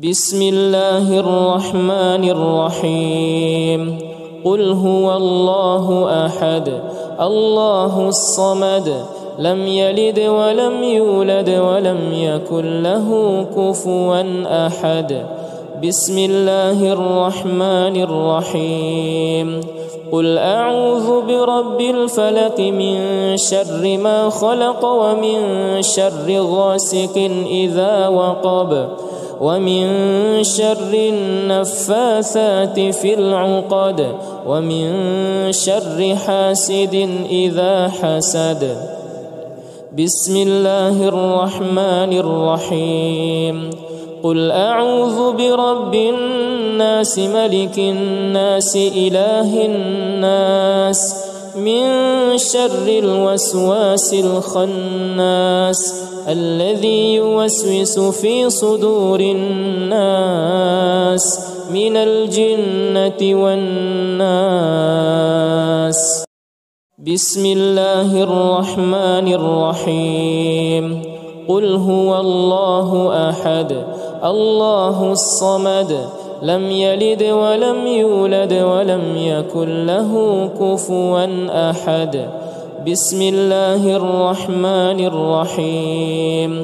بسم الله الرحمن الرحيم قل هو الله أحد الله الصمد لم يلد ولم يولد ولم يكن له كفوا أحد بسم الله الرحمن الرحيم قل أعوذ برب الفلق من شر ما خلق ومن شر غاسق إذا وقب ومن شر النفاثات في العقد ومن شر حاسد إذا حسد بسم الله الرحمن الرحيم قل أعوذ برب الناس ملك الناس إله الناس من شر الوسواس الخناس الذي يوسوس في صدور الناس من الجنة والناس بسم الله الرحمن الرحيم قل هو الله أحد الله الصمد لم يلد ولم يولد ولم يكن له كفوا أحد بسم الله الرحمن الرحيم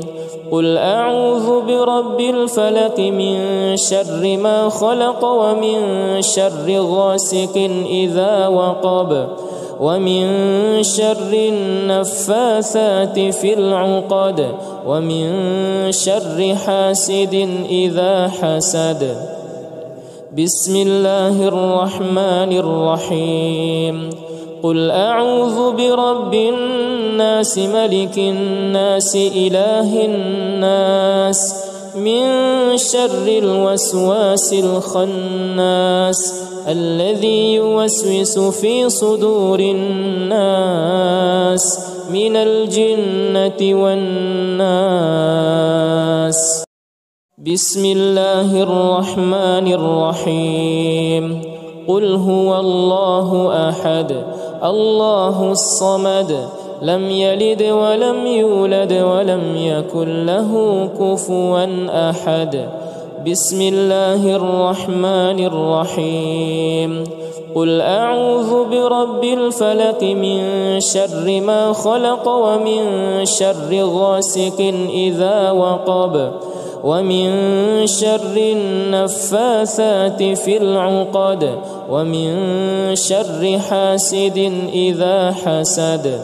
قل أعوذ برب الفلق من شر ما خلق ومن شر غاسق إذا وقب ومن شر النفاثات في العقد ومن شر حاسد إذا حسد بسم الله الرحمن الرحيم قل أعوذ برب الناس ملك الناس إله الناس من شر الوسواس الخناس الذي يوسوس في صدور الناس من الجنة والناس بسم الله الرحمن الرحيم قل هو الله أحد الله الصمد لم يلد ولم يولد ولم يكن له كفوا أحد بسم الله الرحمن الرحيم قل أعوذ برب الفلق من شر ما خلق ومن شر غاسق إذا وقب ومن شر النفاثات في العقد ومن شر حاسد إذا حسد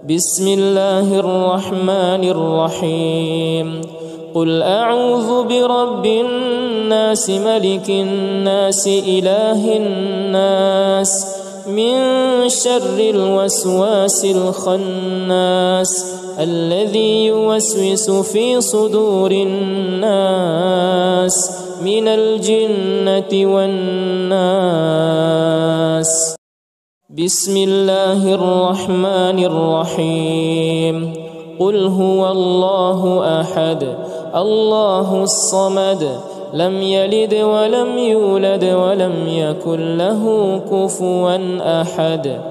بسم الله الرحمن الرحيم قل أعوذ برب الناس ملك الناس إله الناس من شر الوسواس الخناس الذي يوسوس في صدور الناس من الجنة والناس بسم الله الرحمن الرحيم قل هو الله أحد الله الصمد لم يلد ولم يولد ولم يكن له كفوا أحد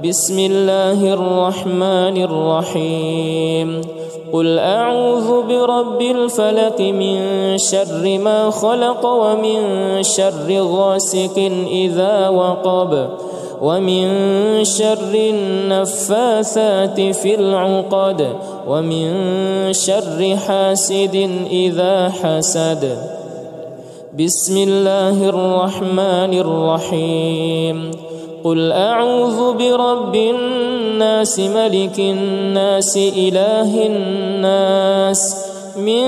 بسم الله الرحمن الرحيم قل أعوذ برب الفلق من شر ما خلق ومن شر غاسق إذا وقب ومن شر النفاثات في العقد ومن شر حاسد إذا حسد بسم الله الرحمن الرحيم قل أعوذ برب الناس ملك الناس إله الناس من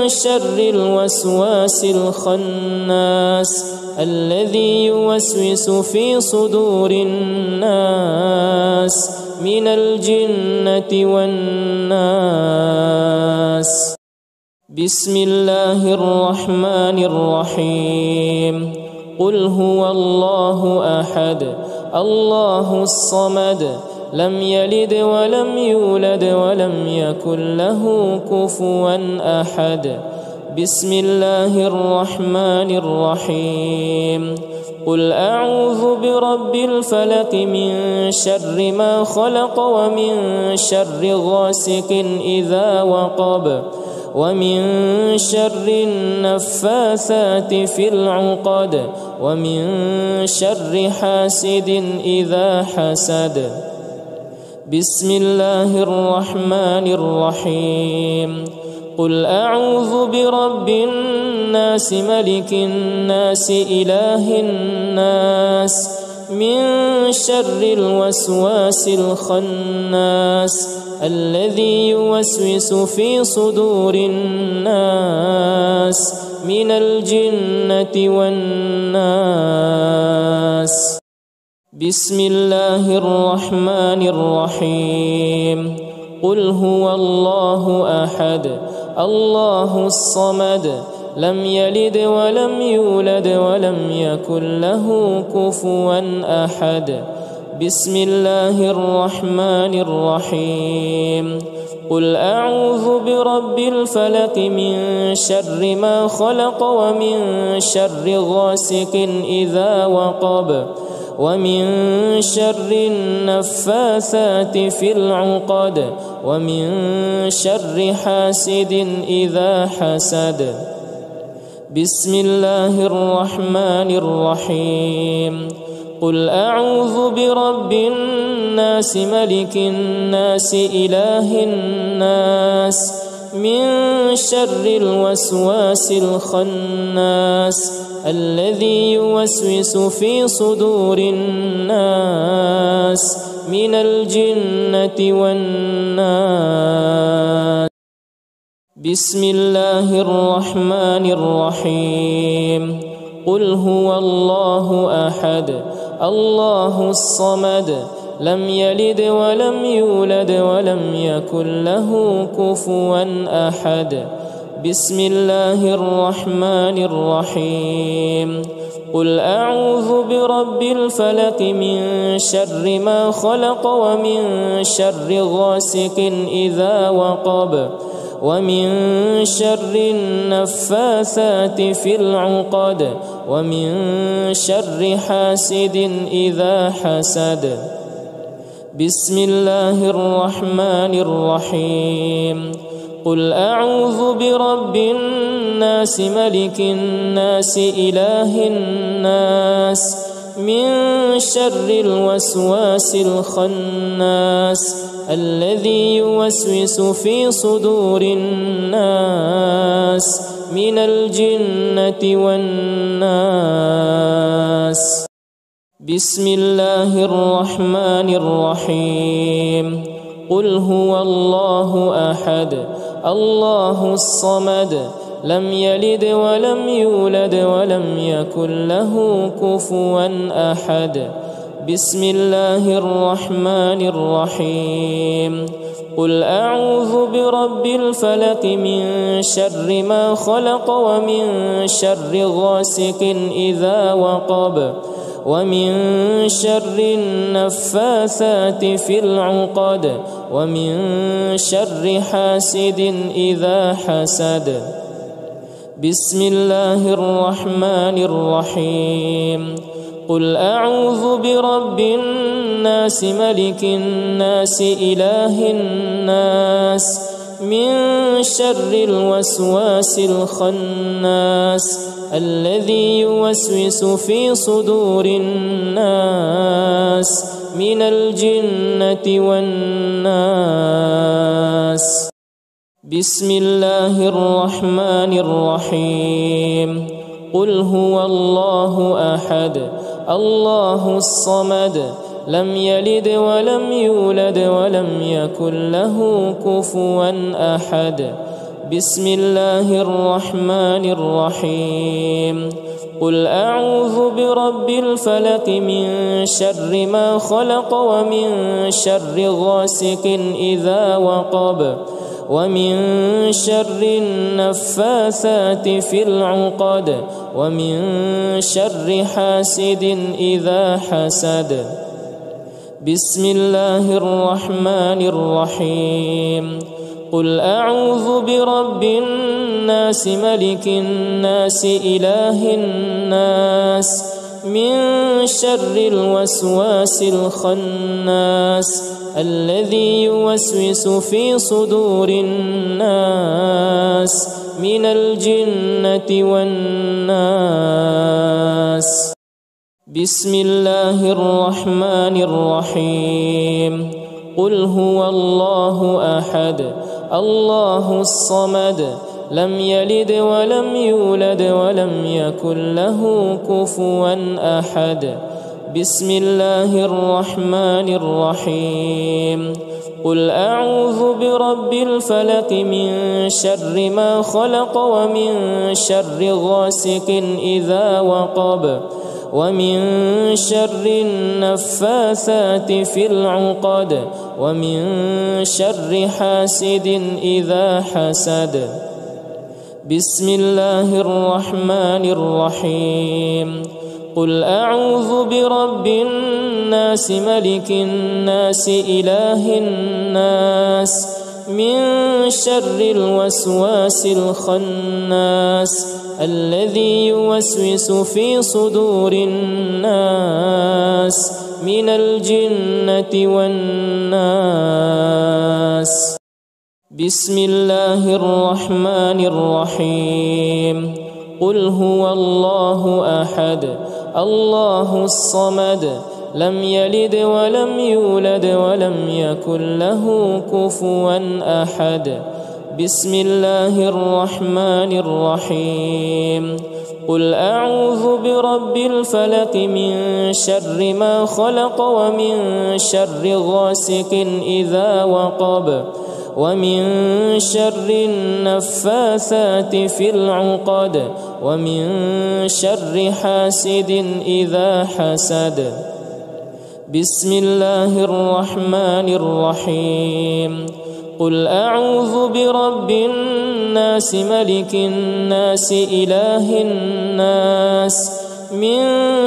شر الوسواس الخناس الذي يوسوس في صدور الناس من الجنة والناس بسم الله الرحمن الرحيم قل هو الله أحد الله الصمد لم يلد ولم يولد ولم يكن له كفوا أحد بسم الله الرحمن الرحيم قل أعوذ برب الفلق من شر ما خلق ومن شر غاسق إذا وقب ومن شر النفاثات في العقد ومن شر حاسد إذا حسد. بسم الله الرحمن الرحيم. قل أعوذ برب الناس ملك الناس إله الناس من شر الوسواس الخناس الذي يوسوس في صدور الناس من الجنة والناس. بسم الله الرحمن الرحيم. قل هو الله أحد الله الصمد لم يلد ولم يولد ولم يكن له كفوا أحد. بسم الله الرحمن الرحيم. قل أعوذ برب الفلق من شر ما خلق ومن شر غاسق إذا وقب ومن شر النفاثات في العقد ومن شر حاسد إذا حسد. بسم الله الرحمن الرحيم. قل أعوذ برب الناس ملك الناس إله الناس من شر الوسواس الخناس الذي يوسوس في صدور الناس من الجنة والناس. بسم الله الرحمن الرحيم. قل هو الله أحد الله الصمد لم يلد ولم يولد ولم يكن له كفوا أحد. بسم الله الرحمن الرحيم. قل أعوذ برب الفلق من شر ما خلق ومن شر غاسق إذا وقب ومن شر النفاثات في العقد ومن شر حاسد إذا حسد. بسم الله الرحمن الرحيم. قل أعوذ برب الناس ملك الناس إله الناس من شر الوسواس الخناس الذي يوسوس في صدور الناس من الجنة والناس. بسم الله الرحمن الرحيم. قل هو الله أحد الله الصمد لم يلد ولم يولد ولم يكن له كفوا أحد. بسم الله الرحمن الرحيم. قل أعوذ برب الفلق من شر ما خلق ومن شر غاسق إذا وقب ومن شر النفاثات في العقد ومن شر حاسد إذا حسد. بسم الله الرحمن الرحيم. قل أعوذ برب الناس ملك الناس إله الناس من شر الوسواس الخناس الذي يوسوس في صدور الناس من الجنة والناس. بسم الله الرحمن الرحيم. قل هو الله أحد الله الصمد لم يلد ولم يولد ولم يكن له كفوا أحد. بسم الله الرحمن الرحيم. قل أعوذ برب الفلق من شر ما خلق ومن شر غاسق إذا وقب ومن شر النفاثات في العقد ومن شر حاسد إذا حسد. بسم الله الرحمن الرحيم. قل أعوذ برب الناس ملك الناس إله الناس من شر الوسواس الخناس الذي يوسوس في صدور الناس من الجنة والناس. بسم الله الرحمن الرحيم. قل هو الله أحد الله الصمد لم يلد ولم يولد ولم يكن له كفوا أحد. بسم الله الرحمن الرحيم. قل أعوذ برب الفلق من شر ما خلق ومن شر غاسق إذا وقب ومن شر النفاثات في العقد ومن شر حاسد إذا حسد. بسم الله الرحمن الرحيم. قل أعوذ برب الناس ملك الناس إله الناس من شر الوسواس الخناس الذي يوسوس في صدور الناس من الجنة والناس. بسم الله الرحمن الرحيم. قل هو الله أحد الله الصمد لم يلد ولم يولد ولم يكن له كفوا أحد. بسم الله الرحمن الرحيم. قل أعوذ برب الفلق من شر ما خلق ومن شر غاسق إذا وقب ومن شر النفاثات في العقد ومن شر حاسد إذا حسد. بسم الله الرحمن الرحيم. قل أعوذ برب الناس ملك الناس إله الناس من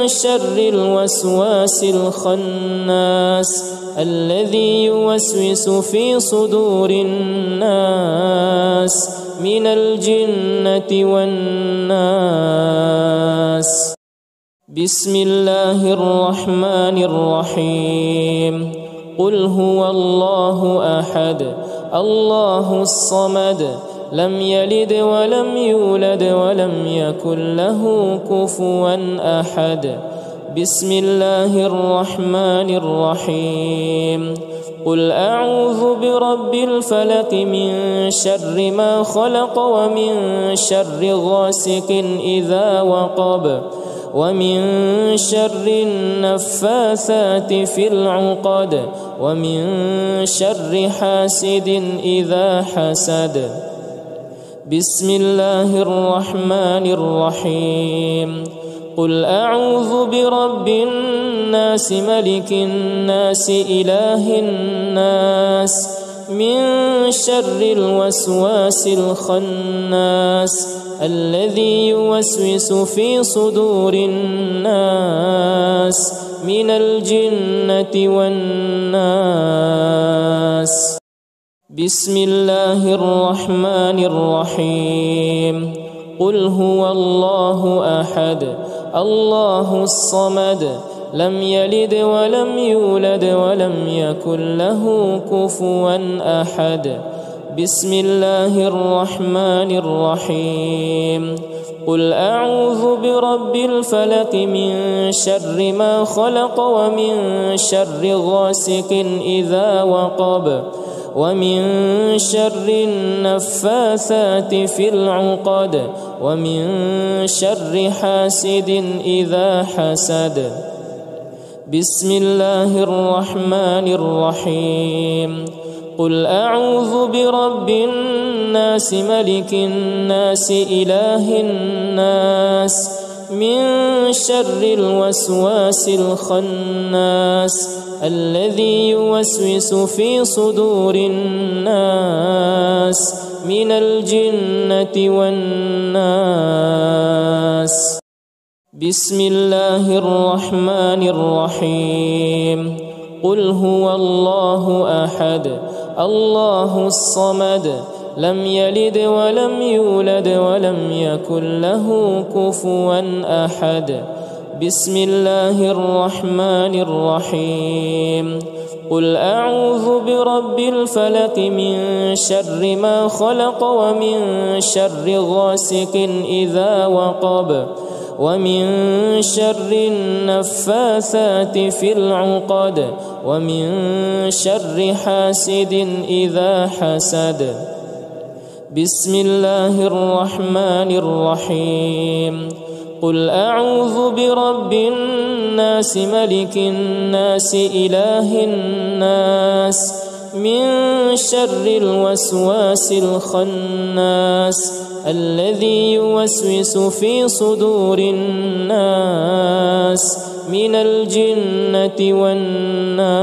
شر الوسواس الخناس الذي يوسوس في صدور الناس من الجنة والناس. بسم الله الرحمن الرحيم. قل هو الله أحد الله الصمد لم يلد ولم يولد ولم يكن له كفوا أحد. بسم الله الرحمن الرحيم. قل أعوذ برب الفلق من شر ما خلق ومن شر غاسق إذا وقب ومن شر النفاثات في العقد ومن شر حاسد إذا حسد. بسم الله الرحمن الرحيم. قل أعوذ برب الناس ملك الناس إله الناس من شر الوسواس الخناس الذي يوسوس في صدور الناس من الجنة والناس. بسم الله الرحمن الرحيم. قل هو الله أحد الله الصمد لم يلد ولم يولد ولم يكن له كفوا أحد. بسم الله الرحمن الرحيم. قل أعوذ برب الفلق من شر ما خلق ومن شر غاسق إذا وقب ومن شر النفاثات في العقد ومن شر حاسد إذا حسد. بسم الله الرحمن الرحيم. قل أعوذ برب الناس ملك الناس إله الناس من شر الوسواس الخناس الذي يوسوس في صدور الناس من الجنة والناس. بسم الله الرحمن الرحيم. قل هو الله أحد الله الصمد لم يلد ولم يولد ولم يكن له كفوا أحد. بسم الله الرحمن الرحيم. قل أعوذ برب الفلق من شر ما خلق ومن شر غاسق إذا وقب ومن شر النفاثات في العقد ومن شر حاسد إذا حسد. بسم الله الرحمن الرحيم. قل أعوذ برب الناس ملك الناس إله الناس من شر الوسواس الخناس الذي يوسوس في صدور الناس من الجنة والناس.